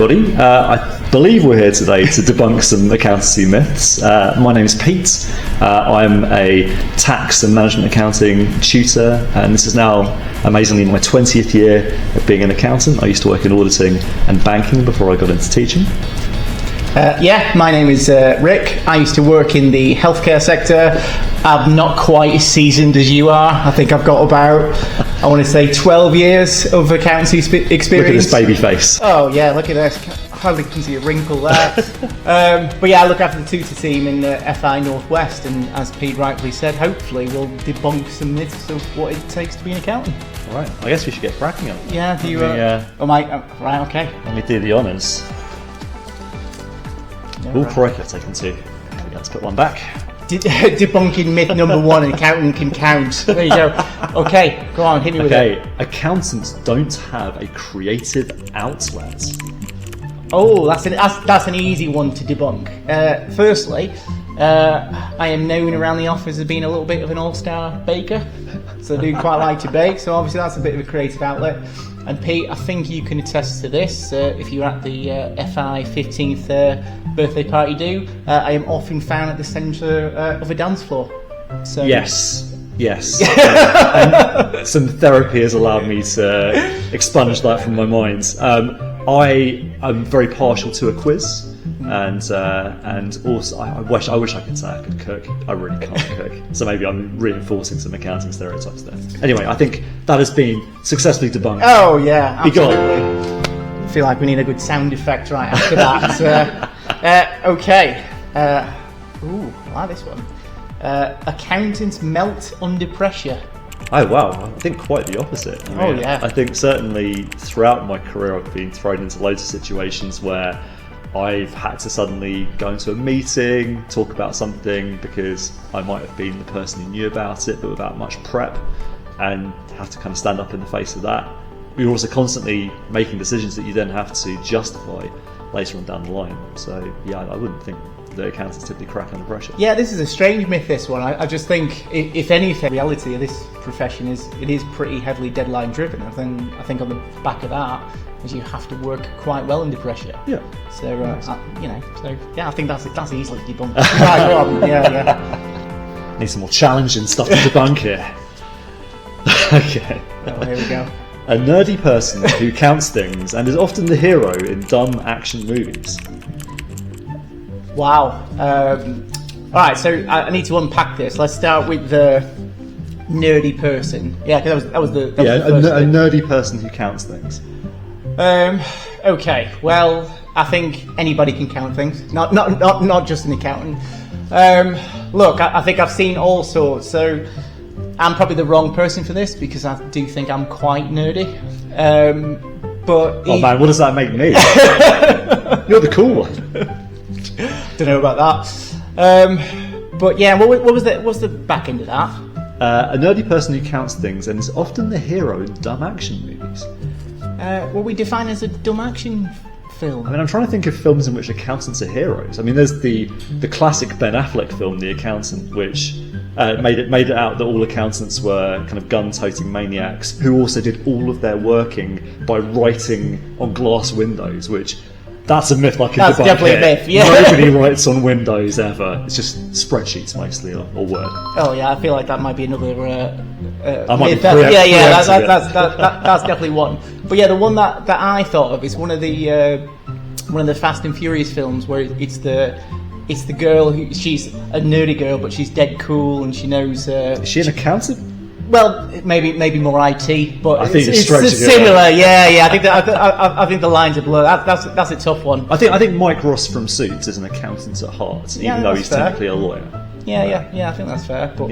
everybody. I believe we're here today to debunk some accountancy myths. My name is Pete. I'm a tax and management accounting tutor, and this is now amazingly my 20th year of being an accountant. I used to work in auditing and banking before I got into teaching. My name is Rick. I used to work in the healthcare sector. I'm not quite as seasoned as you are. I think I've got about, 12 years of accountancy experience. Look at this baby face. Oh yeah, look at this. Hardly can see a wrinkle there. But yeah, I look after the tutor team in FI Northwest, and as Pete rightly said, hopefully we'll debunk some myths of what it takes to be an accountant. All right, I guess we should get cracking on. Yeah, do you... right, okay. Let me do the honours. Oh, crikey, I've taken two. Let's put one back. Debunking myth number one: an accountant can count. There you go. Okay, go on, hit me with it. Okay, accountants don't have a creative outlet. Oh, that's an easy one to debunk. Firstly, I am known around the office as being a little bit of an all-star baker, so I do quite like to bake. So obviously that's a bit of a creative outlet. And Pete, I think you can attest to this. If you're at the FI 15th birthday party do, I am often found at the centre of a dance floor. So Yes. And some therapy has allowed me to expunge that from my mind. I am very partial to a quiz. And also I wish I could say I could cook. I really can't cook. So maybe I'm reinforcing some accounting stereotypes there. Anyway, I think that has been successfully debunked. Oh yeah, absolutely. Be gone. I feel like we need a good sound effect right after that. Okay. Ooh, I like this one. Accountants melt under pressure. Oh wow, I think quite the opposite. I think certainly throughout my career I've been thrown into loads of situations where I've had to suddenly go into a meeting, talk about something because I might have been the person who knew about it but without much prep, and have to kind of stand up in the face of that. You're also constantly making decisions that you then have to justify later on down the line. So yeah, I wouldn't think the accountants typically crack under pressure. Yeah, this is a strange myth, this one. I just think, if anything, the reality of this profession is it is pretty heavily deadline driven. I think on the back of that is you have to work quite well under pressure. Yeah. So, I think that's easily debunked. Right, go on. Yeah. Need some more challenging stuff to debunk here. Okay. Oh, here we go. A nerdy person who counts things and is often the hero in dumb action movies. Wow. Alright, so I need to unpack this. Let's start with the nerdy person. Yeah, because that was the first a nerdy person who counts things. Okay, well, I think anybody can count things. Not just an accountant. Look, I think I've seen all sorts, so I'm probably the wrong person for this because I do think I'm quite nerdy. Man, what does that make me? You're the cool one. Don't know about that. But yeah, what was the back end of that? A nerdy person who counts things and is often the hero in dumb action movies. What we define as a dumb action film. I'm trying to think of films in which accountants are heroes. There's the classic Ben Affleck film, The Accountant, which made it out that all accountants were kind of gun-toting maniacs who also did all of their working by writing on glass windows, which... That's a myth I can debunk. That's definitely a myth, yeah. Nobody writes on Windows ever. It's just spreadsheets mostly, or Word. Oh yeah, I feel like that might be another myth. That's definitely one. But yeah, the one that I thought of is one of the Fast and Furious films where it's the girl who, she's a nerdy girl, but she's dead cool and she knows... Is she an accountant? Well, maybe more IT, but I think it's similar. Yeah. I think the lines are blurred. That's a tough one. I think Mike Ross from Suits is an accountant at heart, even though he's technically a lawyer. Yeah. I think that's fair. But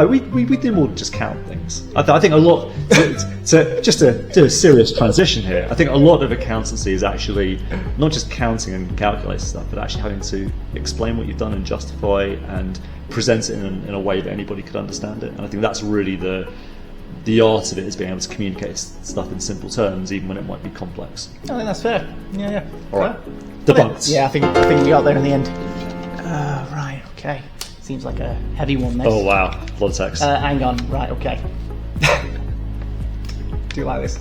we do more than just count things. I think a lot to do a serious transition here. I think a lot of accountancy is actually not just counting and calculating stuff, but actually having to explain what you've done and justify and present it in a way that anybody could understand it. And I think that's really the art of it, is being able to communicate stuff in simple terms, even when it might be complex. I think that's fair. Yeah. All right, debunked. Yeah, I think we got there in the end. Right. Okay. Seems like a heavy one. This. Oh wow, a lot of text. Hang on. Right. Okay. do like this.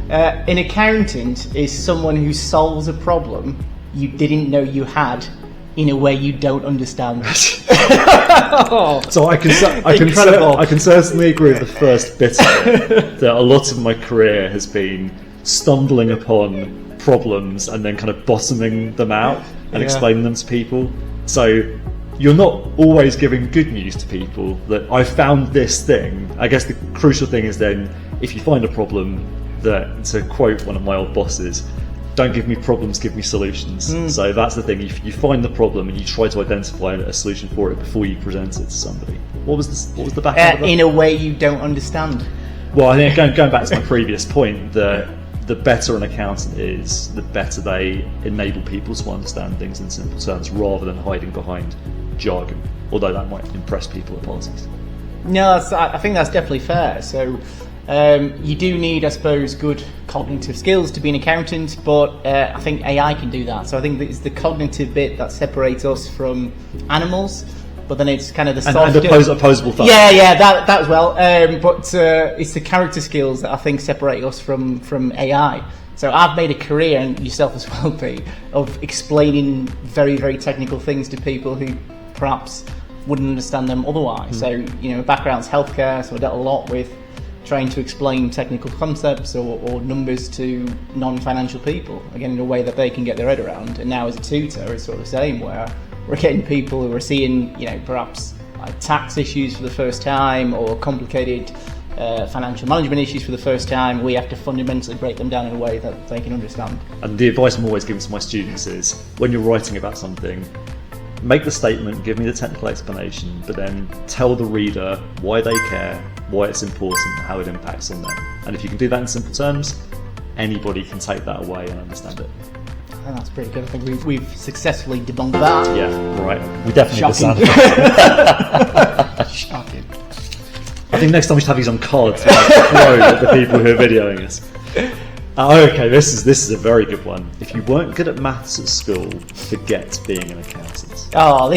An accountant is someone who solves a problem you didn't know you had in a way you don't understand. So I can certainly agree with the first bit of it, that a lot of my career has been stumbling upon problems and then kind of bottoming them out and explaining them to people. So you're not always giving good news to people that I found this thing. I guess the crucial thing is then, if you find a problem, that, to quote one of my old bosses, don't give me problems, give me solutions. So that's the thing. You find the problem and you try to identify a solution for it before you present it to somebody. What was the back end of that? In a way you don't understand. Well, I think going back to my previous point, the better an accountant is, the better they enable people to understand things in simple terms rather than hiding behind jargon, although that might impress people at parties. No, I think that's definitely fair. So you do need, I suppose, good cognitive skills to be an accountant, but I think AI can do that. So I think it's the cognitive bit that separates us from animals, but then it's kind of the soft... And opposable thought. Yeah, that as well. But it's the character skills that I think separate us from AI. So I've made a career, and yourself as well, Pete, of explaining very, very technical things to people who perhaps wouldn't understand them otherwise. So, my background's healthcare, so I dealt a lot with trying to explain technical concepts or numbers to non-financial people, again, in a way that they can get their head around. And now as a tutor, it's sort of the same, where we're getting people who are seeing, perhaps like tax issues for the first time or complicated financial management issues for the first time. We have to fundamentally break them down in a way that they can understand. And the advice I'm always giving to my students is, when you're writing about something, make the statement, give me the technical explanation, but then tell the reader why they care, why it's important, how it impacts on them. And if you can do that in simple terms, anybody can take that away and understand it. Oh, that's pretty good. I think we've successfully debunked that. Yeah, right. We definitely Shocking. Shocking. I think next time we should have these on cards to throw at the people who are videoing us. Okay, this is a very good one. If you weren't good at maths at school, forget being an accountant. Oh,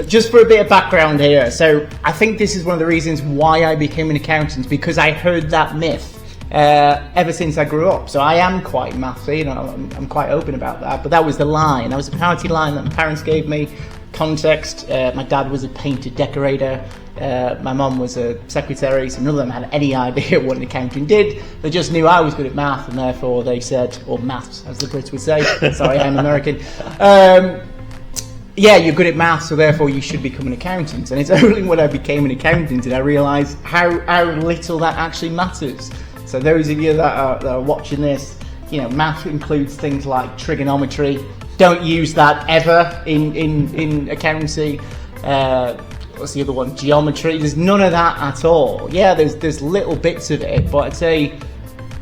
just for a bit of background here. So I think this is one of the reasons why I became an accountant, because I heard that myth ever since I grew up. So I am quite mathy, and I'm quite open about that. But that was the line. That was the parity line that my parents gave me. Context. My dad was a painter decorator. My mum was a secretary, so none of them had any idea what an accountant did. They just knew I was good at math, and therefore they said, or maths, as the Brits would say. Sorry, I'm American. Yeah, you're good at maths, so therefore you should become an accountant. And it's only when I became an accountant did I realise how little that actually matters. So those of you that are watching this, math includes things like trigonometry. Don't use that ever in accountancy. What's the other one? Geometry. There's none of that at all. Yeah, there's little bits of it, but I'd say,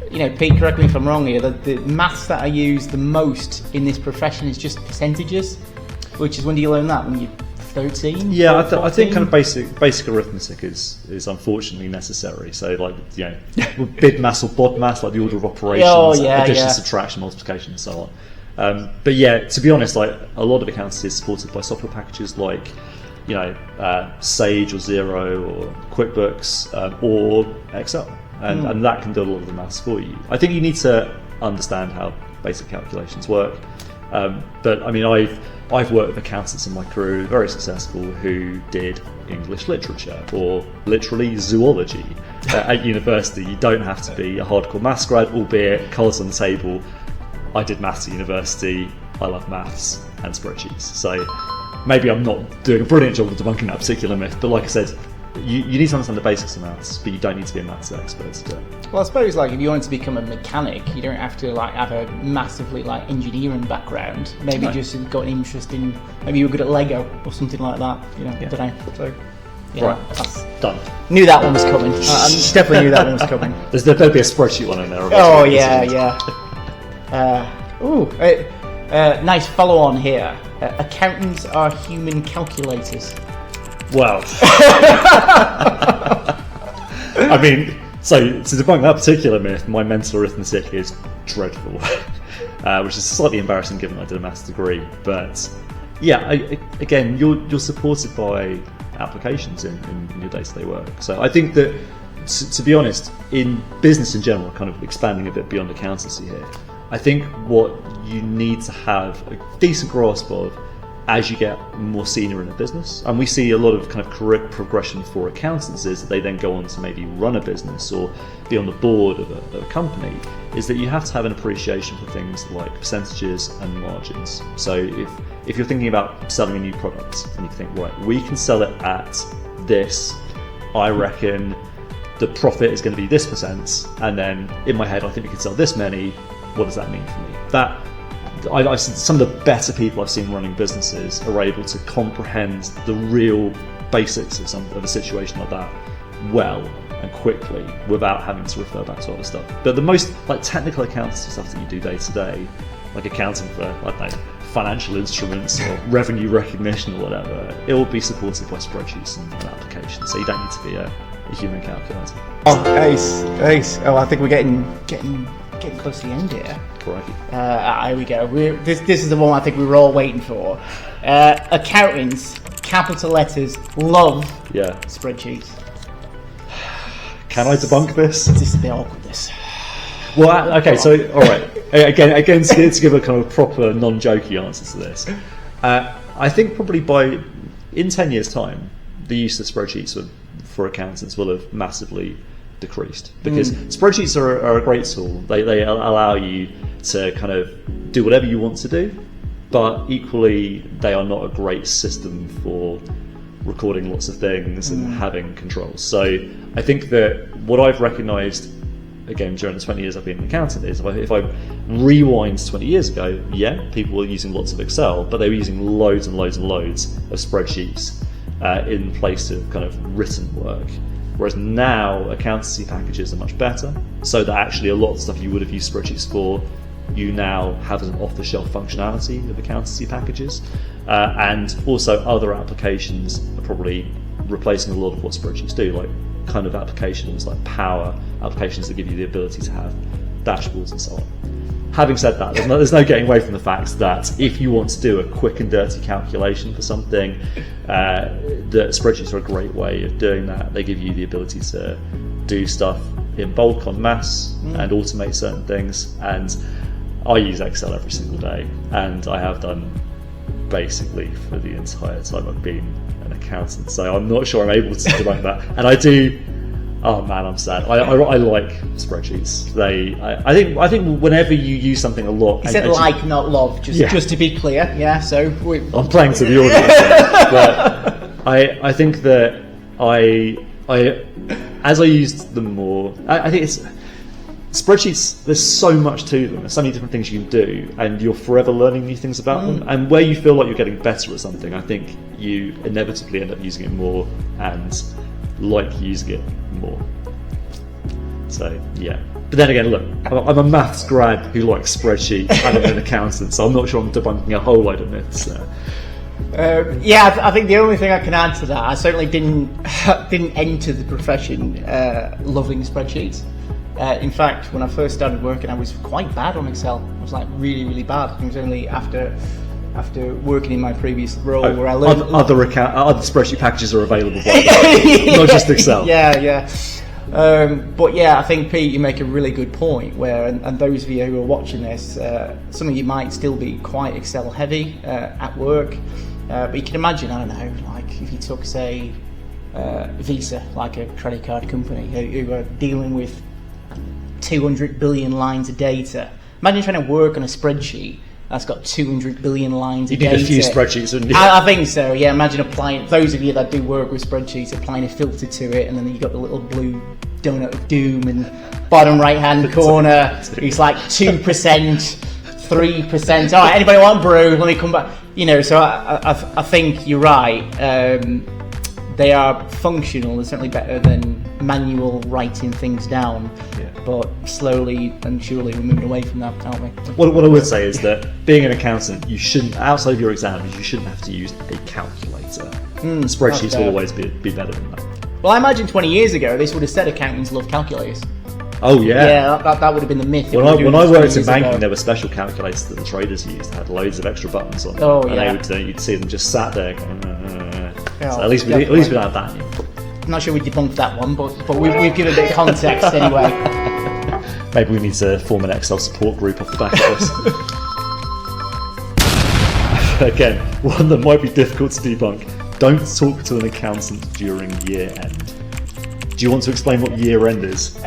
Pete, correct me if I'm wrong here, the maths that I use the most in this profession is just percentages, which is, when do you learn that? When you're 13? Yeah, I think kind of basic arithmetic is unfortunately necessary. So bid maths or bod maths, like the order of operations, addition, subtraction, multiplication, and so on. But yeah, to be honest, a lot of accountancy is supported by software packages like Sage or Xero or QuickBooks or Excel, and that can do a lot of the maths for you. I think you need to understand how basic calculations work. But I mean, I've worked with accountants in my career, very successful, who did English literature or literally zoology at university. You don't have to be a hardcore maths grad, albeit cards on the table. I did maths at university. I love maths and spreadsheets. So maybe I'm not doing a brilliant job of debunking that particular myth, but like I said, you need to understand the basics of maths, but you don't need to be a maths expert to do it. Well, I suppose if you want to become a mechanic, you don't have to have a massively engineering background. Maybe just got an interest in, maybe you were good at Lego or something like that. I don't know. So, right, that's done. Knew that one was coming. I definitely knew that one was coming. There'll be a spreadsheet one in there. Oh yeah. Nice follow on here. Accountants are human calculators. Well, I mean, so to debunk that particular myth, my mental arithmetic is dreadful, which is slightly embarrassing given I did a maths degree. But yeah, again, you're supported by applications in your day-to-day work. So I think that to be honest, in business in general, kind of expanding a bit beyond accountancy here, I think what you need to have a decent grasp of as you get more senior in a business, and we see a lot of kind of career progression for accountants is that they then go on to maybe run a business or be on the board of a company, is that you have to have an appreciation for things like percentages and margins. So if you're thinking about selling a new product and you think, right, we can sell it at this, I reckon the profit is going to be this percent, and then in my head I think we can sell this many, what does that mean for me? That I've seen some of the better people I've seen running businesses are able to comprehend the real basics of a situation like that well and quickly without having to refer back to other stuff. But the most like technical accountancy stuff that you do day to day, like accounting for, I don't know, financial instruments or revenue recognition or whatever, it will be supported by spreadsheets and applications. So you don't need to be a human calculator. Oh, ace. Oh, I think we're getting close to the end here. Correct. Here we go. This is the one I think we were all waiting for. Accountants, capital letters, love spreadsheets. Can I debunk this? This is a bit awkward, this. Well, okay, so, alright. Again, to give a kind of proper, non-jokey answer to this. I think probably in 10 years' time, the use of spreadsheets for accountants will have massively decreased, because spreadsheets are a great tool. They allow you to kind of do whatever you want to do, but equally they are not a great system for recording lots of things and having controls. So I think that what I've recognised, again, during the 20 years I've been an accountant, is if I rewind 20 years ago, people were using lots of Excel, but they were using loads and loads and loads of spreadsheets in place of kind of written work. Whereas now, accountancy packages are much better, so that actually a lot of the stuff you would have used spreadsheets for, you now have as an off-the-shelf functionality of accountancy packages. And also other applications are probably replacing a lot of what spreadsheets do, like kind of applications like Power, applications that give you the ability to have dashboards and so on. Having said that, there's no getting away from the fact that if you want to do a quick and dirty calculation for something, that spreadsheets are a great way of doing that. They give you the ability to do stuff in bulk en masse and automate certain things. And I use Excel every single day, and I have done basically for the entire time I've been an accountant. So I'm not sure I'm able to debunk that. And I do. Oh man, I'm sad. I like spreadsheets. I think whenever you use something a lot, he said not love. Just to be clear, yeah. So I'm playing to the audience, but I think that as I used them more, I think it's spreadsheets. There's so much to them. There's so many different things you can do, and you're forever learning new things about them. And where you feel like you're getting better at something, I think you inevitably end up using it more and like using it more. So yeah, but then again, look, I'm a maths grad who likes spreadsheets and I'm an accountant, so I'm not sure I'm debunking a whole load of myths there. I think the only thing I can add to that, I certainly didn't enter the profession loving spreadsheets. In fact, when I first started working, I was quite bad on Excel. I was like really, really bad. It was only after working in my previous role where I learned other spreadsheet packages are available, not just Excel. But yeah, I think Pete, you make a really good point. And those of you who are watching this, some of you might still be quite Excel heavy at work. But you can imagine, I don't know, like if you took, say, Visa, like a credit card company, who are dealing with 200 billion lines of data. Imagine trying to work on a spreadsheet that's got 200 billion lines of data. You need a few spreadsheets, wouldn't you? I think so, yeah. Imagine applying, those of you that do work with spreadsheets, applying a filter to it, and then you've got the little blue donut of doom in the bottom right-hand corner. It's like 2%, 3%. All right, anybody want brew? Let me come back. So I think you're right. They are functional. They're certainly better than manual writing things down. Yeah. But slowly and surely we're moving away from that, aren't we? What I would say is that being an accountant, you shouldn't, outside of your exams, you shouldn't have to use a calculator. Spreadsheets will always be better than that. Well, I imagine 20 years ago this would have said accountants love calculators. Oh yeah. Yeah, that would have been the myth. When I worked in banking, there were special calculators that the traders used. They had loads of extra buttons on them. Oh yeah. And you'd see them just sat there going, So at least we don't have that anymore. I'm not sure we debunked that one, but we've given a bit of context anyway. Maybe we need to form an Excel support group off the back of this. Again, one that might be difficult to debunk. Don't talk to an accountant during year end. Do you want to explain what year end is?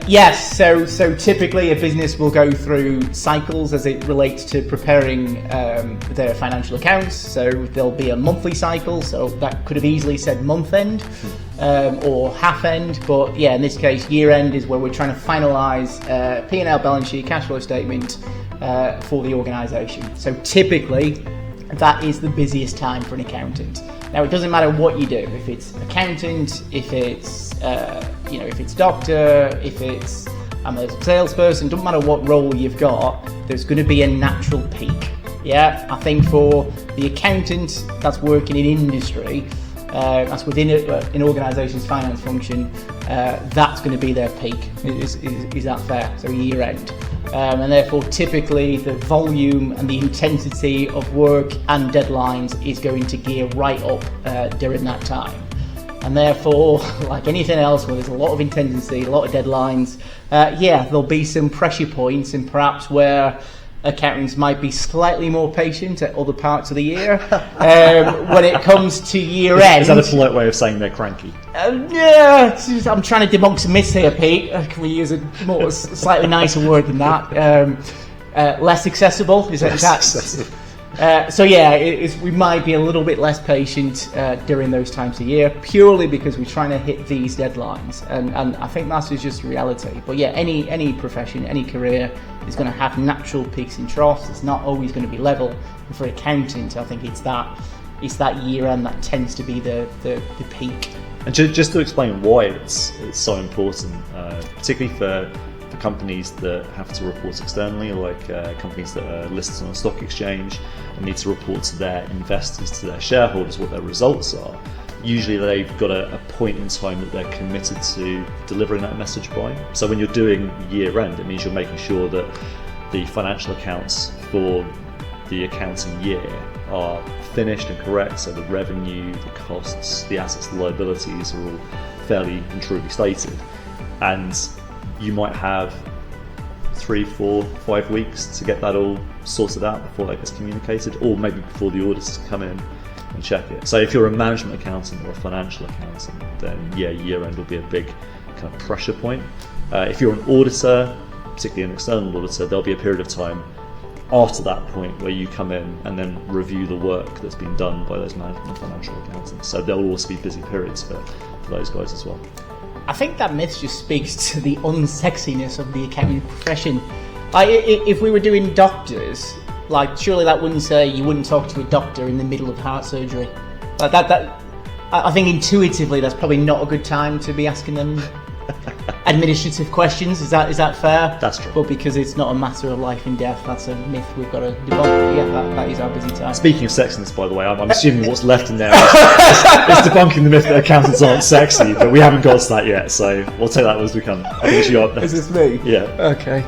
Yes. So typically a business will go through cycles as it relates to preparing their financial accounts. So there'll be a monthly cycle. So that could have easily said month end or half end. But yeah, in this case, year end is where we're trying to finalise P&L, balance sheet, cash flow statement for the organisation. So typically that is the busiest time for an accountant. Now, it doesn't matter what you do, if it's accountant, if it's if it's doctor, if it's I'm a salesperson, doesn't matter what role you've got, there's going to be a natural peak. Yeah, I think for the accountant that's working in industry, that's within an organisation's finance function, that's going to be their peak. Is that fair? So year end. And therefore typically the volume and the intensity of work and deadlines is going to gear right up during that time. And therefore, like anything else where there's a lot of intensity, a lot of deadlines, there'll be some pressure points, and perhaps where accountants might be slightly more patient at other parts of the year. When it comes to year end... Is that a polite way of saying they're cranky? Yeah, I'm trying to debunk some myths here, Pete. Can we use a more slightly nicer word than that? Less accessible? Is that? Accessible. So we might be a little bit less patient during those times of year, purely because we're trying to hit these deadlines, and I think that's just reality. But yeah, any profession, any career is going to have natural peaks and troughs. It's not always going to be level. And for accountant, I think it's that year end that tends to be the peak. And just to explain why it's so important, particularly for companies that have to report externally, like companies that are listed on a stock exchange and need to report to their investors, to their shareholders, what their results are. Usually they've got a point in time that they're committed to delivering that message by. So when you're doing year end, it means you're making sure that the financial accounts for the accounting year are finished and correct, so the revenue, the costs, the assets, the liabilities are all fairly and truly stated. And you might have 3, 4, 5 weeks to get that all sorted out before that gets communicated, or maybe before the auditors come in and check it. So if you're a management accountant or a financial accountant, then year end will be a big kind of pressure point. If you're an auditor, particularly an external auditor, there'll be a period of time after that point where you come in and then review the work that's been done by those management and financial accountants. So there'll also be busy periods for those guys as well. I think that myth just speaks to the unsexiness of the accounting profession. If we were doing doctors, surely that wouldn't say you wouldn't talk to a doctor in the middle of heart surgery. I think intuitively that's probably not a good time to be asking them administrative questions. Is that fair? That's true. But because it's not a matter of life and death, that's a myth we've got to debunk. Yeah, that is our busy time. Speaking of sexiness, by the way, I'm assuming what's left in there is debunking the myth that accountants aren't sexy, but we haven't got to that yet, so we'll take that as we come. I think you got. Is this me? Yeah. Okay.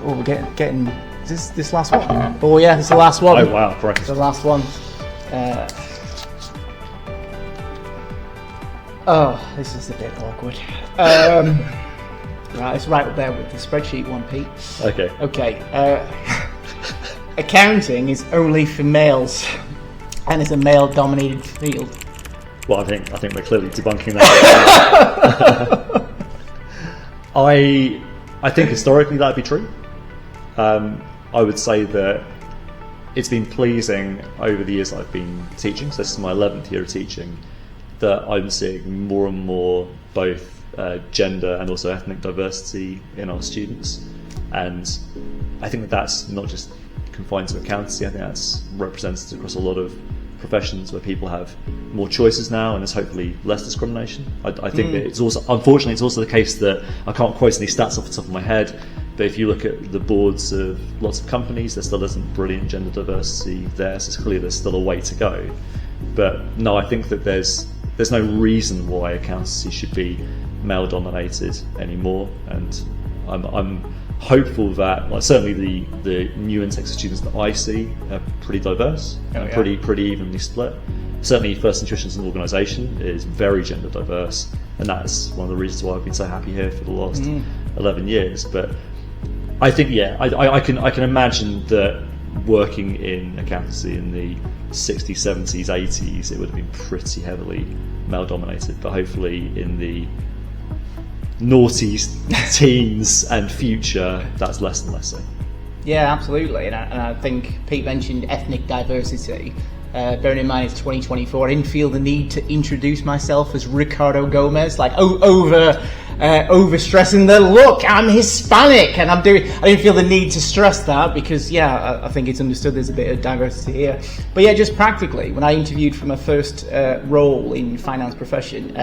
We're getting. Is this last one? Oh yeah, it's the last one. Oh wow, correct. The last one. This is a bit awkward. Right, it's right up there with the spreadsheet one, Pete. Okay. Accounting is only for males, and it's a male-dominated field. Well, I think we're clearly debunking that. I think historically that'd be true. I would say that it's been pleasing over the years I've been teaching, so this is my 11th year of teaching, that I'm seeing more and more both gender and also ethnic diversity in our students. And I think that's not just confined to accountancy, I think that's represented across a lot of professions where people have more choices now and there's hopefully less discrimination. I think that it's also, unfortunately, it's also the case that I can't quote any stats off the top of my head, but if you look at the boards of lots of companies, there still isn't brilliant gender diversity there, so it's clear there's still a way to go. But no, I think that there's no reason why accountancy should be male-dominated anymore, and I'm hopeful that, certainly the new intake of students that I see are pretty diverse and pretty evenly split. certainly First Intuition as an organisation is very gender diverse, and that's one of the reasons why I've been so happy here for the last 11 years. But I think, I can imagine that working in accountancy in the 60s, 70s, 80s, it would have been pretty heavily male dominated, but hopefully in the naughty teens and future, that's less and less so. Yeah, absolutely, and I think Pete mentioned ethnic diversity. Bearing in mind it's 2024, I didn't feel the need to introduce myself as Ricardo Gomez, like over-stressing the look, I'm Hispanic, and I didn't feel the need to stress that because, I think it's understood there's a bit of diversity here. But yeah, just practically, when I interviewed for my first role in finance profession,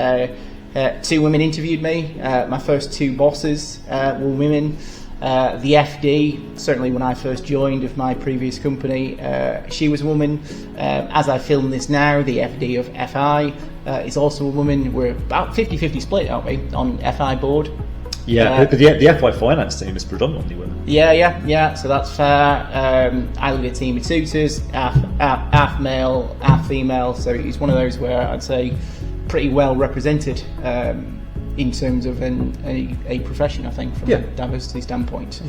2 women interviewed me. My first 2 bosses were women. The FD, certainly when I first joined of my previous company, she was a woman. As I film this now, the FD of FI is also a woman. We're about 50-50 split, aren't we, on FI board? Yeah, but the FI finance team is predominantly women. Yeah, so that's fair. I lead a team of tutors, half male, half female, so it's one of those where I'd say pretty well represented in terms of a profession, I think, from a diversity standpoint.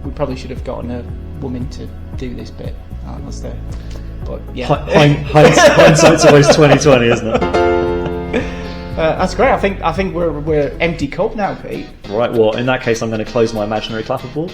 We probably should have gotten a woman to do this bit. But yeah, hindsight's always 20/20, isn't it? That's great. I think we're empty cup now, Pete. Right. Well, in that case, I'm going to close my imaginary clapperboard.